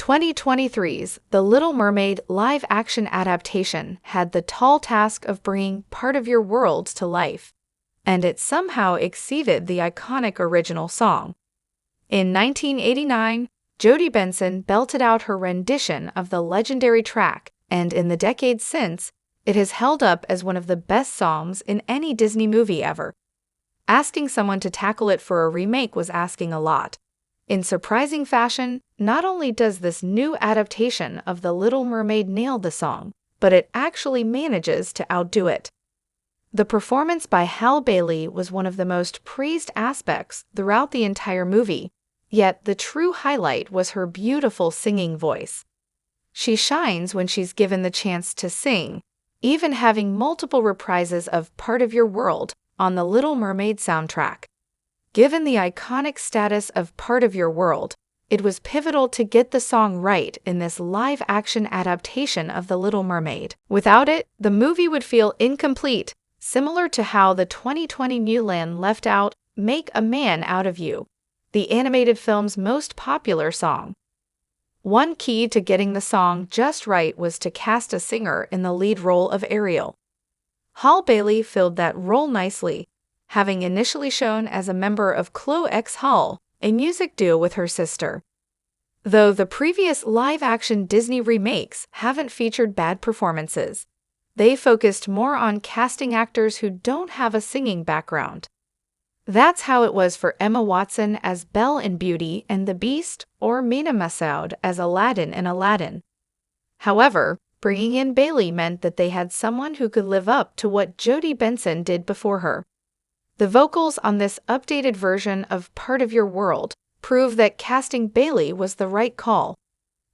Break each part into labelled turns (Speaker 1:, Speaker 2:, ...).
Speaker 1: 2023's The Little Mermaid live-action adaptation had the tall task of bringing part of your world to life, and it somehow exceeded the iconic original song. In 1989, Jodie Benson belted out her rendition of the legendary track, and in the decades since, it has held up as one of the best songs in any Disney movie ever. Asking someone to tackle it for a remake was asking a lot. In surprising fashion, not only does this new adaptation of The Little Mermaid nail the song, but it actually manages to outdo it. The performance by Halle Bailey was one of the most praised aspects throughout the entire movie, yet the true highlight was her beautiful singing voice. She shines when she's given the chance to sing, even having multiple reprises of Part of Your World on the Little Mermaid soundtrack. Given the iconic status of Part of Your World, it was pivotal to get the song right in this live-action adaptation of The Little Mermaid. Without it, the movie would feel incomplete, similar to how the 2020 Mulan left out Make a Man Out of You, the animated film's most popular song. One key to getting the song just right was to cast a singer in the lead role of Ariel. Halle Bailey filled that role nicely, having initially shown as a member of Chloe X Hall, a music duo with her sister. Though the previous live-action Disney remakes haven't featured bad performances, they focused more on casting actors who don't have a singing background. That's how it was for Emma Watson as Belle in Beauty and the Beast, or Mena Massoud as Aladdin in Aladdin. However, bringing in Bailey meant that they had someone who could live up to what Jodie Benson did before her. The vocals on this updated version of Part of Your World prove that casting Bailey was the right call.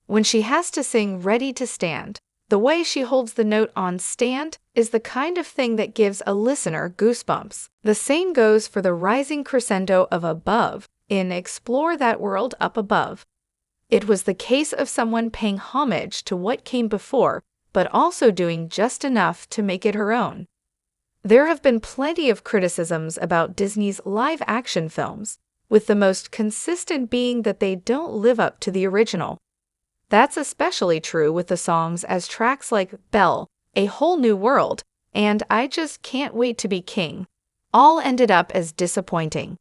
Speaker 1: When she has to sing Ready to Stand, the way she holds the note on stand is the kind of thing that gives a listener goosebumps. The same goes for the rising crescendo of Above in Explore That World Up Above. It was the case of someone paying homage to what came before, but also doing just enough to make it her own. There have been plenty of criticisms about Disney's live-action films, with the most consistent being that they don't live up to the original. That's especially true with the songs as tracks like Belle, A Whole New World, and I Just Can't Wait to Be King all ended up as disappointing.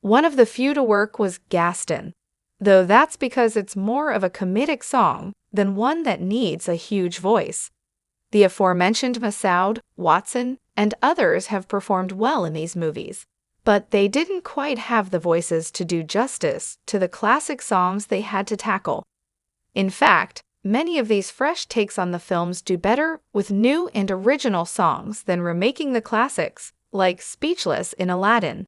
Speaker 1: One of the few to work was Gaston, though that's because it's more of a comedic song than one that needs a huge voice. The aforementioned Massoud, Watson, and others have performed well in these movies, but they didn't quite have the voices to do justice to the classic songs they had to tackle. In fact, many of these fresh takes on the films do better with new and original songs than remaking the classics, like Speechless in Aladdin.